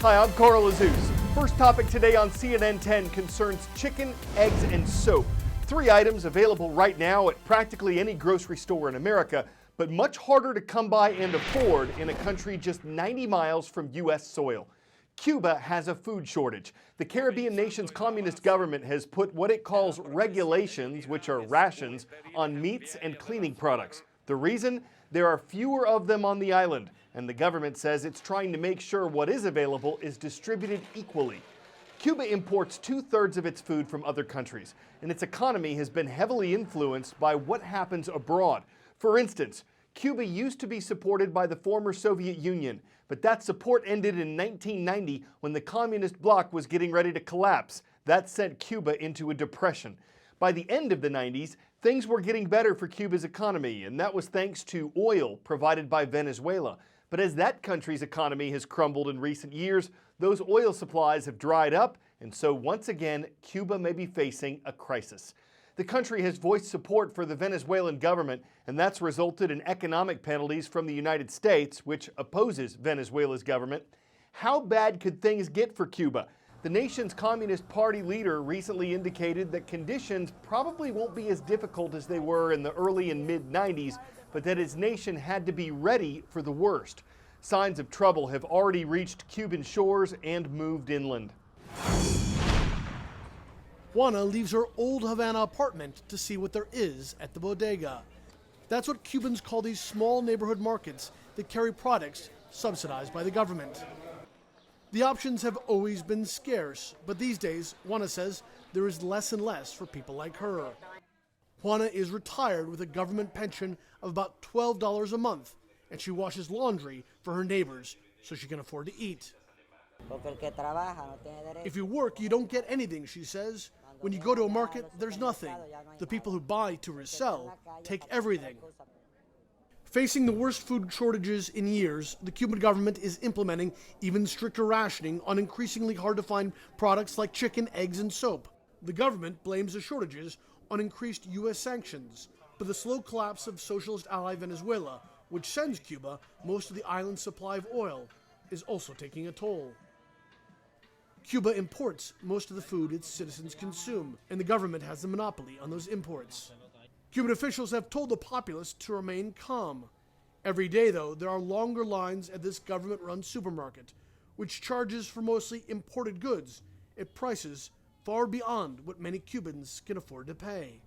Hi, I'm Carl Azus. First topic today on CNN 10 concerns chicken, eggs, and soap. 3 items available right now at practically any grocery store in America, but much harder to come by and afford in a country just 90 miles from U.S. soil. Cuba has a food shortage. The Caribbean nation's communist government has put what it calls regulations, which are rations, on meats and cleaning products. The reason? There are fewer of them on the island, and the government says it's trying to make sure what is available is distributed equally. Cuba imports 2/3 of its food from other countries, and its economy has been heavily influenced by what happens abroad. For instance, Cuba used to be supported by the former Soviet Union, but that support ended in 1990 when the communist bloc was getting ready to collapse. That sent Cuba into a depression. By the end of the 90s, things were getting better for Cuba's economy, and that was thanks to oil provided by Venezuela. But as that country's economy has crumbled in recent years, those oil supplies have dried up, and so once again, Cuba may be facing a crisis. The country has voiced support for the Venezuelan government, and that's resulted in economic penalties from the United States, which opposes Venezuela's government. How bad could things get for Cuba? The nation's Communist Party leader recently indicated that conditions probably won't be as difficult as they were in the early and mid-90s, but that his nation had to be ready for the worst. Signs of trouble have already reached Cuban shores and moved inland. Juana leaves her old Havana apartment to see what there is at the bodega. That's what Cubans call these small neighborhood markets that carry products subsidized by the government. The options have always been scarce, but these days, Juana says, there is less and less for people like her. Juana is retired with a government pension of about $12 a month, and she washes laundry for her neighbors so she can afford to eat. If you work, you don't get anything, she says. When you go to a market, there's nothing. The people who buy to resell take everything. Facing the worst food shortages in years, the Cuban government is implementing even stricter rationing on increasingly hard-to-find products like chicken, eggs, and soap. The government blames the shortages on increased U.S. sanctions, but the slow collapse of socialist ally Venezuela, which sends Cuba most of the island's supply of oil, is also taking a toll. Cuba imports most of the food its citizens consume, and the government has the monopoly on those imports. Cuban officials have told the populace to remain calm. Every day, though, there are longer lines at this government-run supermarket, which charges for mostly imported goods at prices far beyond what many Cubans can afford to pay.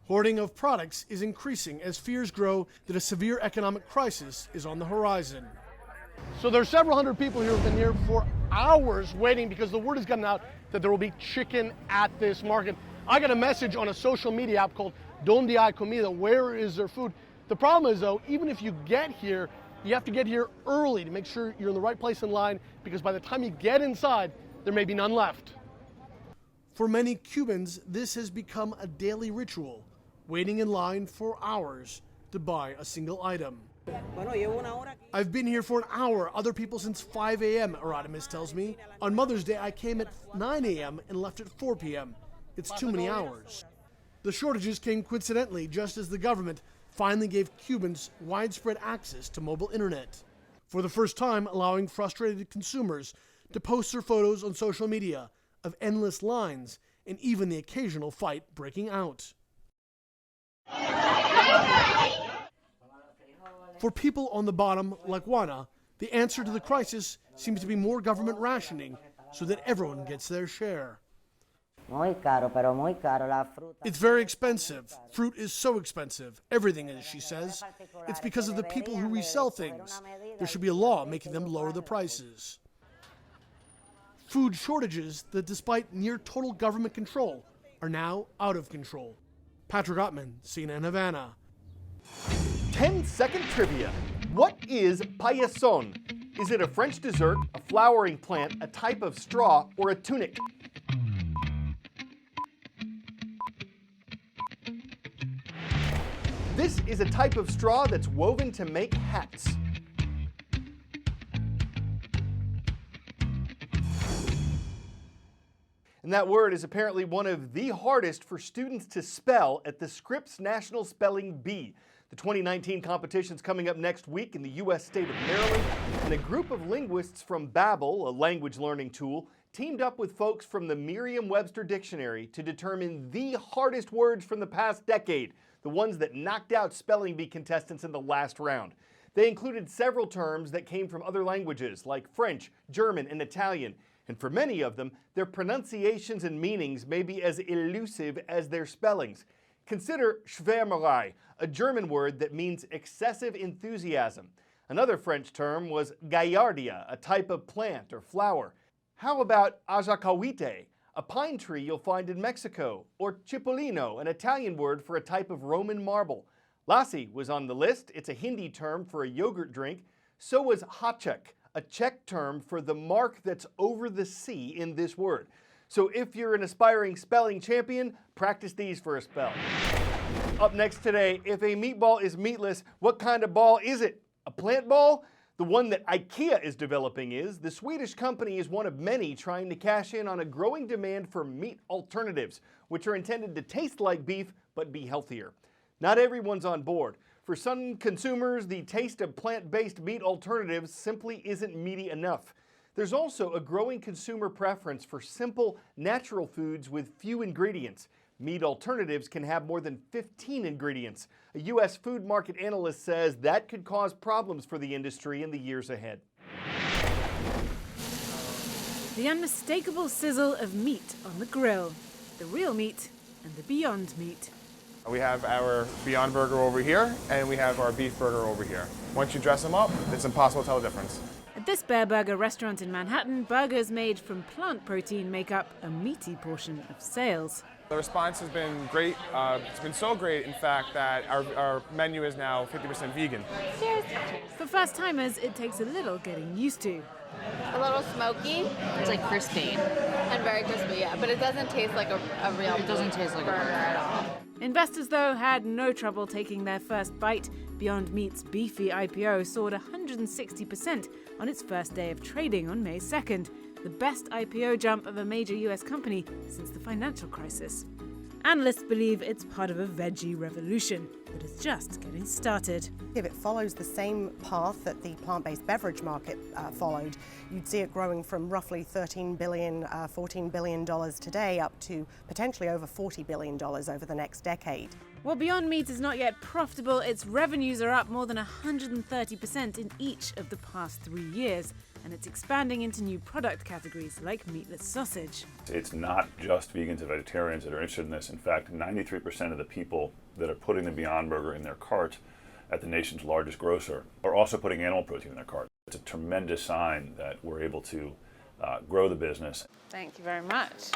Hoarding of products is increasing as fears grow that a severe economic crisis is on the horizon. So there's several hundred people here who have been here for hours waiting because the word has gotten out that there will be chicken at this market. I got a message on a social media app called Donde hay comida, where is there food? The problem is, though, even if you get here, you have to get here early to make sure you're in the right place in line, because by the time you get inside, there may be none left. For many Cubans, this has become a daily ritual, waiting in line for hours to buy a single item. I've been here for an hour, other people since 5 a.m., Erodimus tells me. On Mother's Day, I came at 9 a.m. and left at 4 p.m. It's too many hours. The shortages came coincidentally just as the government finally gave Cubans widespread access to mobile internet, for the first time allowing frustrated consumers to post their photos on social media of endless lines and even the occasional fight breaking out. For people on the bottom, like Juana, the answer to the crisis seems to be more government rationing so that everyone gets their share. It's very expensive. Fruit is so expensive. Everything is, she says. It's because of the people who resell things. There should be a law making them lower the prices. Food shortages that, despite near total government control, are now out of control. Patrick Ottman, CNN Havana. 10-second trivia. What is paillasson? Is it a French dessert, a flowering plant, a type of straw, or a tunic? This is a type of straw that's woven to make hats. And that word is apparently one of the hardest for students to spell at the Scripps National Spelling Bee. The The 2019 competition's coming up next week in the U.S. state of Maryland, and a group of linguists from Babbel, a language learning tool, teamed up with folks from the Merriam-Webster Dictionary to determine the hardest words from the past decade, the ones that knocked out spelling bee contestants in the last round. They included several terms that came from other languages like French, German, and Italian, and for many of them, their pronunciations and meanings may be as elusive as their spellings. Consider Schwärmerei, a German word that means excessive enthusiasm. Another French term was gaillardia, a type of plant or flower. How about azacahuite, a pine tree you'll find in Mexico, or cipollino, an Italian word for a type of Roman marble. Lassi was on the list. It's a Hindi term for a yogurt drink. So was háček, a Czech term for the mark that's over the C in this word. So if you're an aspiring spelling champion, practice these for a spell. Up next today, if a meatball is meatless, what kind of ball is it? A plant ball? The one that IKEA is developing is. The Swedish company is one of many trying to cash in on a growing demand for meat alternatives, which are intended to taste like beef but be healthier. Not everyone's on board. For some consumers, the taste of plant-based meat alternatives simply isn't meaty enough. There's also a growing consumer preference for simple, natural foods with few ingredients. Meat alternatives can have more than 15 ingredients. A U.S. food market analyst says that could cause problems for the industry in the years ahead. The unmistakable sizzle of meat on the grill. The real meat and the beyond meat. We have our Beyond Burger over here, and we have our beef burger over here. Once you dress them up, it's impossible to tell the difference. At this Bear Burger restaurant in Manhattan, burgers made from plant protein make up a meaty portion of sales. The response has been great. It's been so great, in fact, that our menu is now 50% vegan. Cheers. For first-timers, it takes a little getting used to. A little smoky. It's like crispy. And very crispy, yeah. But it doesn't taste like a real It doesn't taste like a burger burger. at all. Investors, though, had no trouble taking their first bite. Beyond Meat's beefy IPO soared 160% on its first day of trading on May 2nd, the best IPO jump of a major US company since the financial crisis. Analysts believe it's part of a veggie revolution that is just getting started. If it follows the same path that the plant-based beverage market followed, you'd see it growing from roughly $13 billion, $14 billion today up to potentially over $40 billion over the next decade. While Beyond Meat is not yet profitable, its revenues are up more than 130% in each of the past 3 years, and it's expanding into new product categories like meatless sausage. It's not just vegans and vegetarians that are interested in this. In fact, 93% of the people that are putting the Beyond Burger in their cart at the nation's largest grocer are also putting animal protein in their cart. It's a tremendous sign that we're able to grow the business. Thank you very much.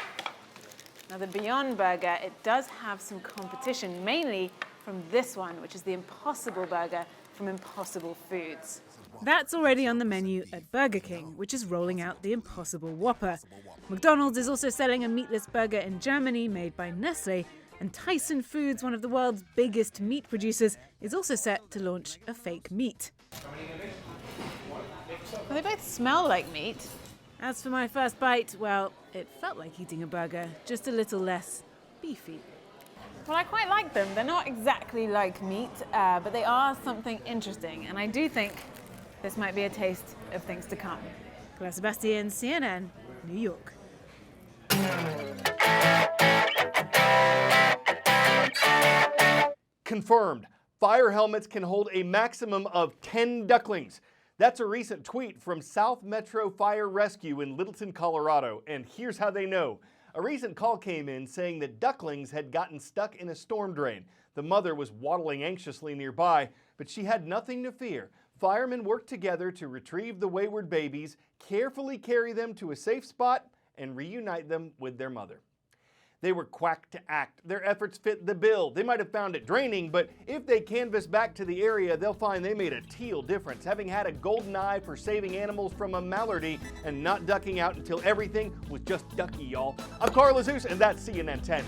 Now the Beyond Burger, it does have some competition, mainly from this one, which is the Impossible Burger from Impossible Foods. That's already on the menu at Burger King, which is rolling out the Impossible Whopper. McDonald's is also selling a meatless burger in Germany made by Nestle, and Tyson Foods, one of the world's biggest meat producers, is also set to launch a fake meat. Well, they both smell like meat. As for my first bite, well, it felt like eating a burger, just a little less beefy. Well, I quite like them. They're not exactly like meat, but they are something interesting, and I do think this might be a taste of things to come. Claire Sebastian, CNN, New York. Confirmed. Fire helmets can hold a maximum of 10 ducklings. That's a recent tweet from South Metro Fire Rescue in Littleton, Colorado, and here's how they know. A recent call came in saying that ducklings had gotten stuck in a storm drain. The mother was waddling anxiously nearby, but she had nothing to fear. Firemen worked together to retrieve the wayward babies, carefully carry them to a safe spot, and reunite them with their mother. They were quacked to act. Their efforts fit the bill. They might have found it draining, but if they canvass back to the area, they'll find they made a teal difference, having had a golden eye for saving animals from a malady and not ducking out until everything was just ducky, y'all. I'm Carl Azus, and that's CNN 10.